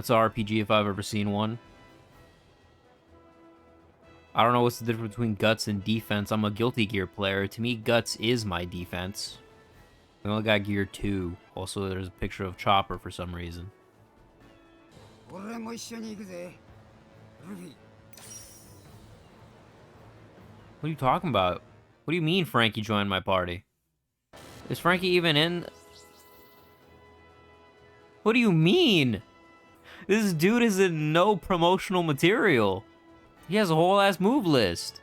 That's an RPG if I've ever seen one. I don't know what's the difference between Guts and defense. I'm a Guilty Gear player. To me, Guts is my defense. We only got Gear 2. Also, there's a picture of Chopper for some reason. What are you talking about? What do you mean Frankie joined my party? Is Frankie even in? What do you mean? This dude is in no promotional material. He has a whole ass move list.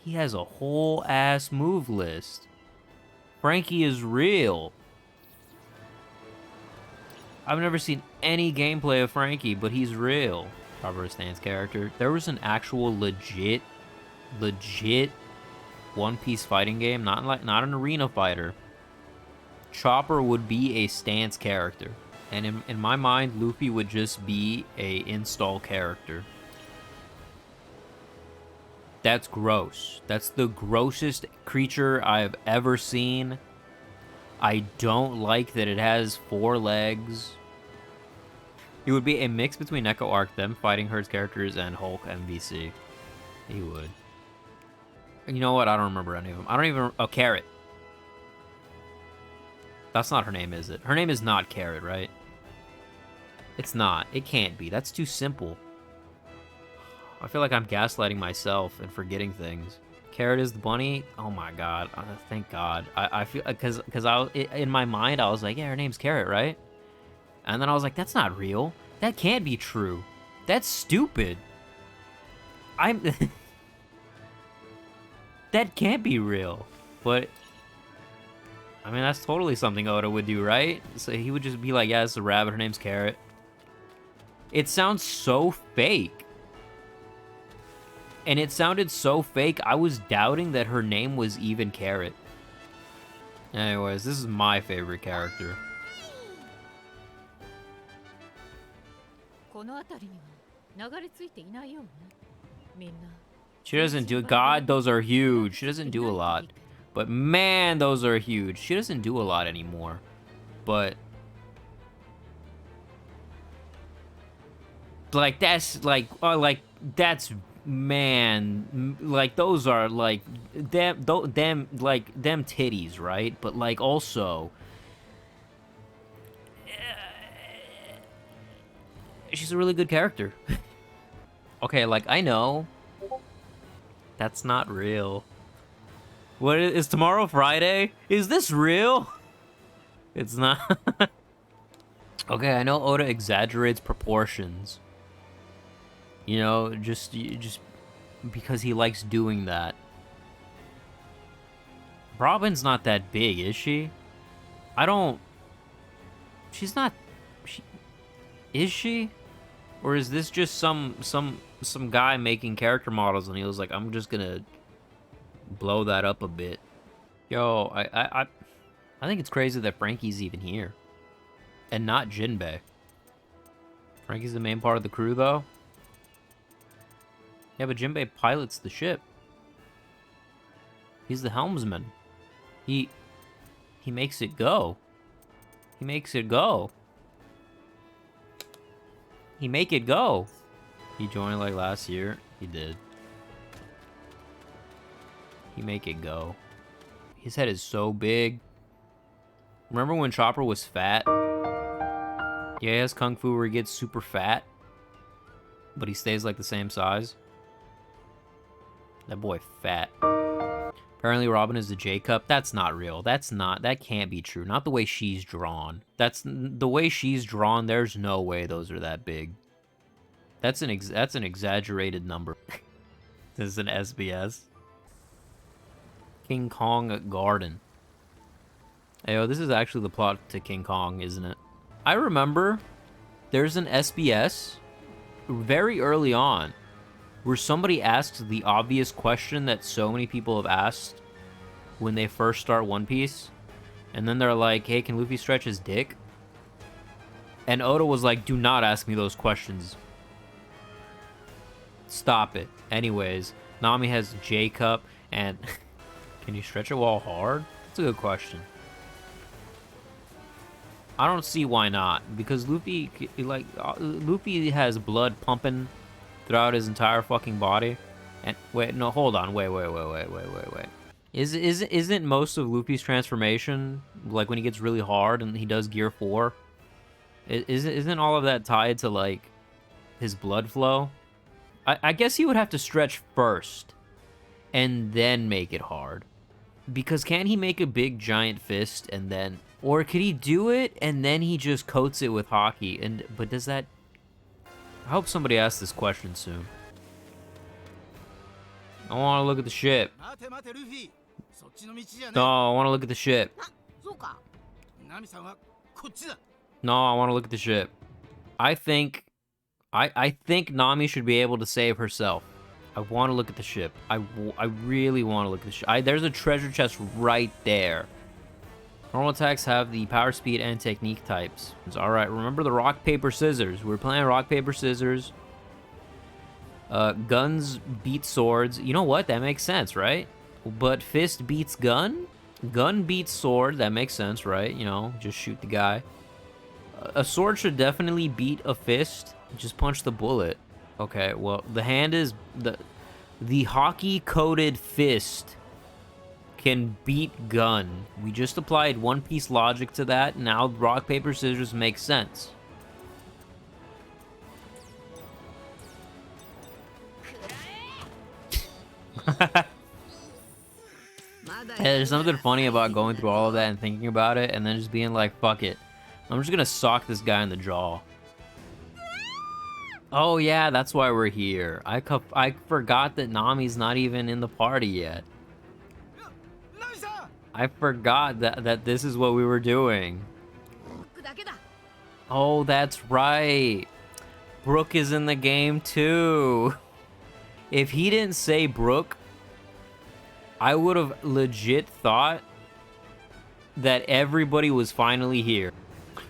He has a whole ass move list. Frankie is real. I've never seen any gameplay of Frankie, but he's real. Proper stance character. There was an actual legit One Piece fighting game, not an arena fighter. Chopper would be a stance character, and in my mind, Luffy would just be a install character. That's gross. That's the grossest creature I've ever seen. I don't like that it has 4 legs. It would be a mix between Neko Arc, them fighting Herd's characters, and Hulk MVC. He would. You know what? I don't remember any of them. I don't even... Oh, Carrot. That's not her name, is it? Her name is not Carrot, right? It's not. It can't be. That's too simple. I feel like I'm gaslighting myself and forgetting things. Carrot is the bunny? Oh my god. Thank god. I feel... Because in my mind, I was like, yeah, her name's Carrot, right? And then I was like, that's not real. That can't be true. That's stupid. That can't be real. But... I mean, that's totally something Oda would do, right? So he would just be like, yeah, it's a rabbit, her name's Carrot. It sounds so fake. And it sounded so fake, I was doubting that her name was even Carrot. Anyways, this is my favorite character. She doesn't do... God, those are huge. She doesn't do a lot. But man, those are huge. She doesn't do a lot anymore. But... like, that's, like, that's... Man, like, those are, like, them titties, right? But, like, also... she's a really good character. Okay, like, I know... that's not real. What is tomorrow Friday? Is this real? It's not. Okay, I know Oda exaggerates proportions. You know, just because he likes doing that. Robin's not that big, is she? I don't... she's not... is she? Or is this just some guy making character models and he was like, I'm just gonna blow that up a bit. Yo, I think it's crazy that Frankie's even here. And not Jinbei. Frankie's the main part of the crew, though? Yeah, but Jinbei pilots the ship. He's the helmsman. He makes it go. He makes it go. He make it go. He joined, like, last year. He did. He make it go. His head is so big. Remember when Chopper was fat? Yeah, he has Kung Fu where he gets super fat. But he stays like the same size. That boy fat. Apparently Robin is the J-Cup. That's not real. That can't be true. Not the way she's drawn. The way she's drawn, there's no way those are that big. That's an exaggerated number. This is an SBS. King Kong Garden. Ayo, this is actually the plot to King Kong, isn't it? I remember there's an SBS very early on where somebody asks the obvious question that so many people have asked when they first start One Piece. And then they're like, hey, can Luffy stretch his dick? And Oda was like, do not ask me those questions. Stop it. Anyways, Nami has J-Cup and... can you stretch it while hard? That's a good question. I don't see why not. Because Luffy, like, Luffy has blood pumping throughout his entire fucking body. And wait, no, hold on, wait. Isn't most of Luffy's transformation like when he gets really hard and he does Gear 4? Isn't all of that tied to like his blood flow? I guess he would have to stretch first and then make it hard. Because can't he make a big giant fist and then, or could he do it and then he just coats it with hockey? But does that? I hope somebody asks this question soon. I want to look at the ship. No, I want to look at the ship. No, I want to look at the ship. I think Nami should be able to save herself. I want to look at the ship. I really want to look at the ship. There's a treasure chest right there. Normal attacks have the power, speed, and technique types. It's all right. Remember the rock, paper, scissors. We're playing rock, paper, scissors. Guns beat swords. You know what? That makes sense, right? But fist beats gun? Gun beats sword. That makes sense, right? You know, just shoot the guy. A sword should definitely beat a fist. Just punch the bullet. Okay, well, the hand is... The hockey-coated fist can beat gun. We just applied One Piece logic to that. Now rock, paper, scissors makes sense. There's something funny about going through all of that and thinking about it and then just being like, fuck it. I'm just gonna sock this guy in the jaw. Oh yeah, that's why we're here. I forgot that Nami's not even in the party yet. I forgot that this is what we were doing. Oh, that's right. Brook is in the game too. If he didn't say Brook, I would have legit thought that everybody was finally here.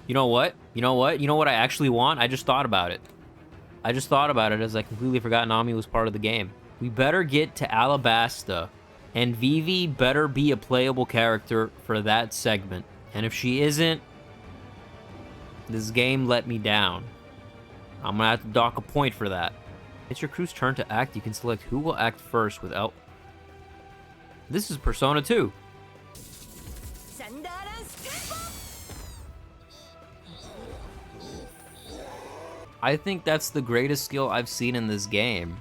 You know what? You know what? You know what I actually want? I just thought about it. I just thought about it as I completely forgot Nami was part of the game. We better get to Alabasta, and Vivi better be a playable character for that segment. And if she isn't, this game let me down. I'm gonna have to dock a point for that. It's your crew's turn to act. You can select who will act first without... This is Persona 2. I think that's the greatest skill I've seen in this game.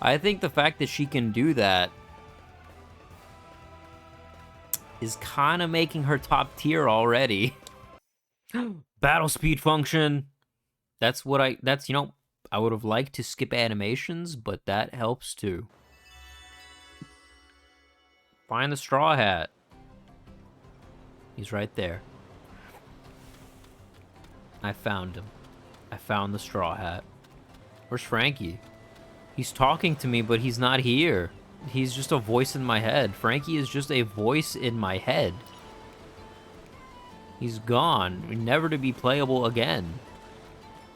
I think the fact that she can do that is kind of making her top tier already. Battle speed function. That's, you know, I would have liked to skip animations, but that helps too. Find the straw hat. He's right there. I found him. I found the straw hat. Where's Frankie? He's talking to me, but he's not here. He's just a voice in my head. Frankie is just a voice in my head. He's gone, never to be playable again.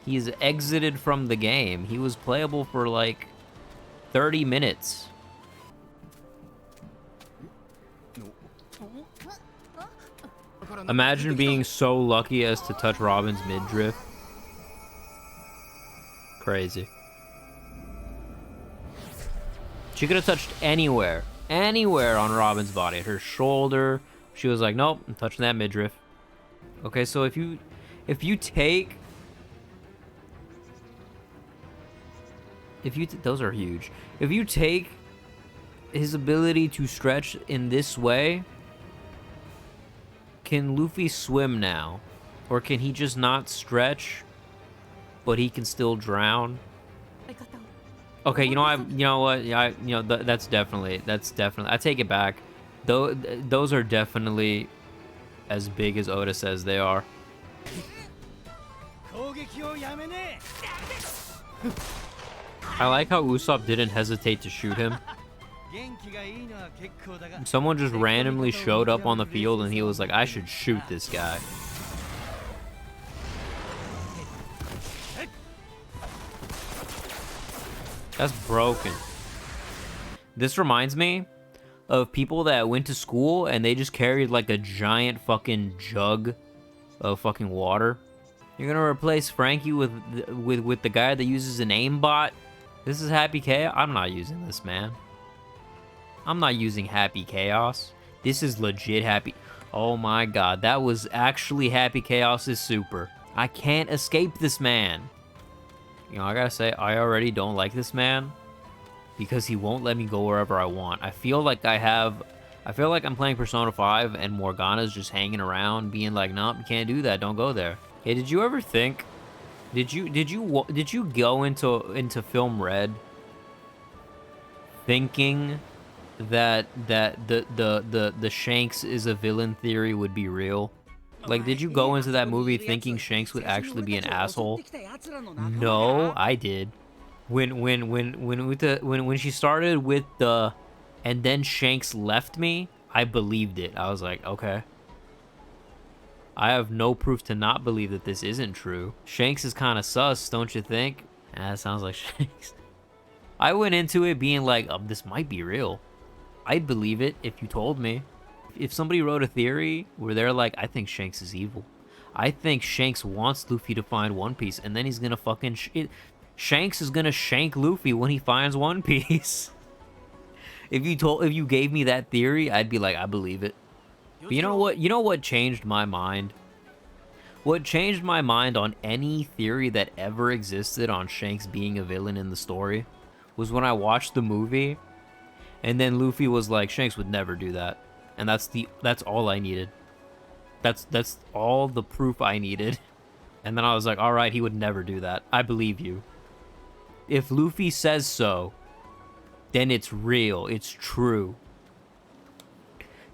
He's exited from the game. He was playable for like 30 minutes. Imagine being so lucky as to touch Robin's midriff. Crazy. She could have touched anywhere. Anywhere on Robin's body. Her shoulder. She was like, nope, I'm touching that midriff. Okay, so if you take... those are huge. If you take his ability to stretch in this way... Can Luffy swim now? Or can he just not stretch, but he can still drown? Okay, you know what? Yeah, that's definitely. I take it back. Those are definitely as big as Oda says they are. I like how Usopp didn't hesitate to shoot him. Someone just randomly showed up on the field and he was like, I should shoot this guy. That's broken. This reminds me of people that went to school and they just carried like a giant fucking jug of fucking water. You're gonna replace Frankie with the guy that uses an aimbot? This is Happy Chaos? I'm not using this, man. I'm not using Happy Chaos. This is legit Happy... Oh my god, that was actually Happy Chaos's super. I can't escape this man. You know, I gotta say, I already don't like this man because he won't let me go wherever I want. I feel like I'm playing Persona 5 and Morgana's just hanging around being like, nope, you can't do that, don't go there. Hey, did you ever think, did you go into Film Red thinking that the Shanks is a villain theory would be real? Like, did you go into that movie thinking Shanks would actually be an asshole? No, I did. When she started with the, and then Shanks left me, I believed it. I was like, okay. I have no proof to not believe that this isn't true. Shanks is kind of sus, don't you think? That sounds like Shanks. I went into it being like, oh, this might be real. I'd believe it if you told me. If somebody wrote a theory where they're like, I think Shanks is evil. I think Shanks wants Luffy to find One Piece, and then he's gonna fucking... Shanks is gonna shank Luffy when he finds One Piece. If you gave me that theory, I'd be like, I believe it. But you know what? You know what changed my mind? What changed my mind on any theory that ever existed on Shanks being a villain in the story was when I watched the movie, and then Luffy was like, Shanks would never do that. And that's all I needed. That's all the proof I needed. And then I was like, all right, he would never do that. I believe you. If Luffy says so, then it's real. It's true.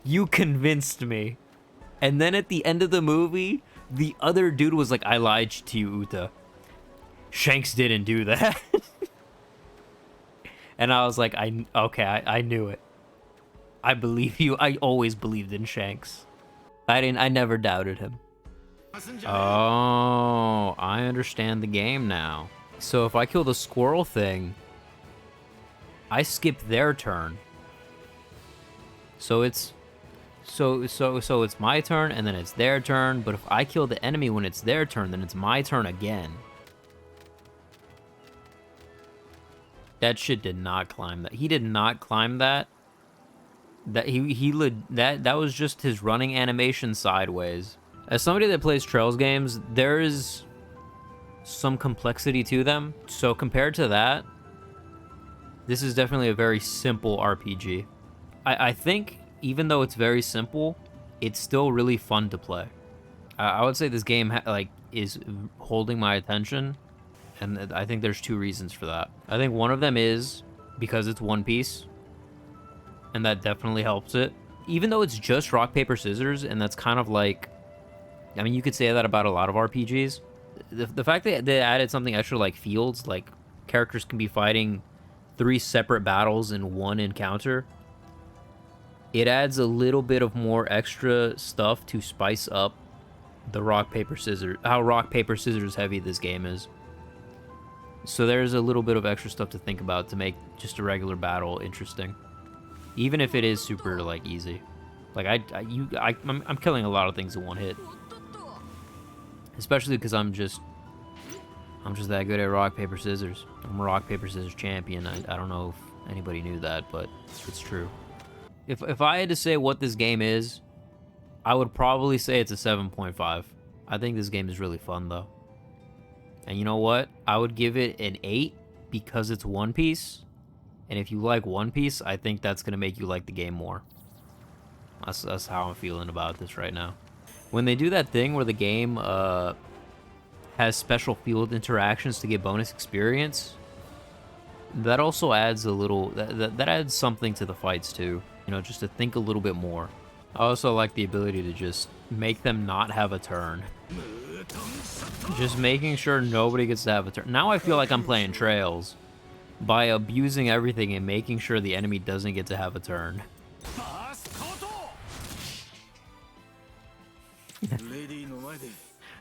You convinced me. And then at the end of the movie, the other dude was like, I lied to you, Uta. Shanks didn't do that. And I was like, okay, I knew it. I believe you. I always believed in Shanks. I never doubted him. Oh, I understand the game now. So if I kill the squirrel thing, I skip their turn. So it's it's my turn and then it's their turn, but if I kill the enemy when it's their turn, then it's my turn again. That shit did not climb that. He did not climb that. That was just his running animation sideways. As somebody that plays Trails games, there is some complexity to them. So compared to that, this is definitely a very simple RPG. I think even though it's very simple, it's still really fun to play. I would say this game is holding my attention, and I think there's two reasons for that. I think one of them is because it's One Piece, and that definitely helps it. Even though it's just rock, paper, scissors, and that's kind of like... I mean, you could say that about a lot of RPGs. The fact that they added something extra like fields, like characters can be fighting 3 separate battles in one encounter, it adds a little bit of more extra stuff to spice up the rock, paper, scissors... how rock, paper, scissors heavy this game is. So there's a little bit of extra stuff to think about to make just a regular battle interesting. Even if it is super, like, easy. Like, I'm killing a lot of things in one hit. Especially because I'm just that good at rock, paper, scissors. I'm a rock, paper, scissors champion. I don't know if anybody knew that, but it's true. If I had to say what this game is, I would probably say it's a 7.5. I think this game is really fun, though. And you know what? I would give it an 8 because it's One Piece. And if you like One Piece, I think that's going to make you like the game more. That's how I'm feeling about this right now. When they do that thing where the game has special field interactions to get bonus experience, that also adds a little... That adds something to the fights, too. You know, just to think a little bit more. I also like the ability to just make them not have a turn. Just making sure nobody gets to have a turn. Now I feel like I'm playing Trails by abusing everything and making sure the enemy doesn't get to have a turn.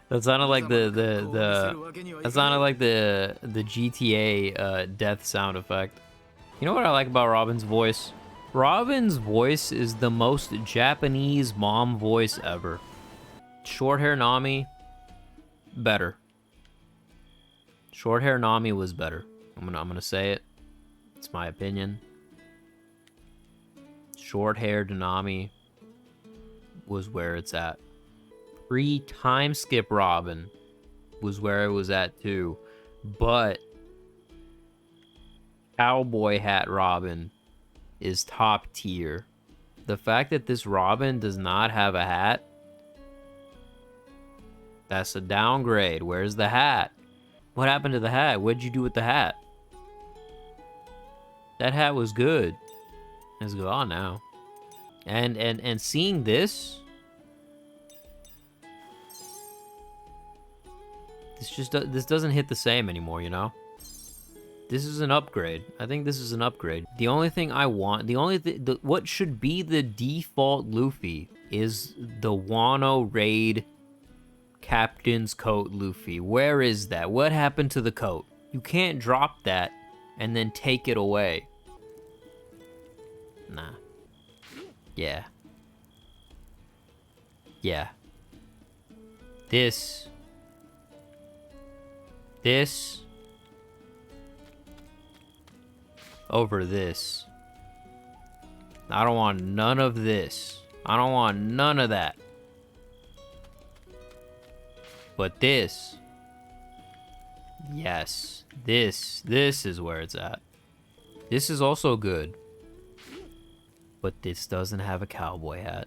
That sounded like that sounded like the GTA death sound effect. You know what I like about Robin's voice? Robin's voice is the most Japanese mom voice ever. Short hair Nami, better. Short hair Nami was better. I'm gonna say it. It's my opinion. Short haired Nami was where it's at. Pre-time skip Robin was where it was at too. But cowboy hat Robin is top tier. The fact that this Robin does not have a hat, that's a downgrade. Where's the hat? What happened to the hat? What'd you do with the hat? That hat was good. It's gone now. And seeing this, this doesn't hit the same anymore, you know? This is an upgrade. I think this is an upgrade. The only thing I want, what should be the default Luffy is the Wano Raid Captain's Coat Luffy. Where is that? What happened to the coat? You can't drop that and then take it away. Nah. Yeah. Yeah. This. Over this. I don't want none of this. I don't want none of that. But this. Yes. This is where it's at. This is also good. But this doesn't have a cowboy hat.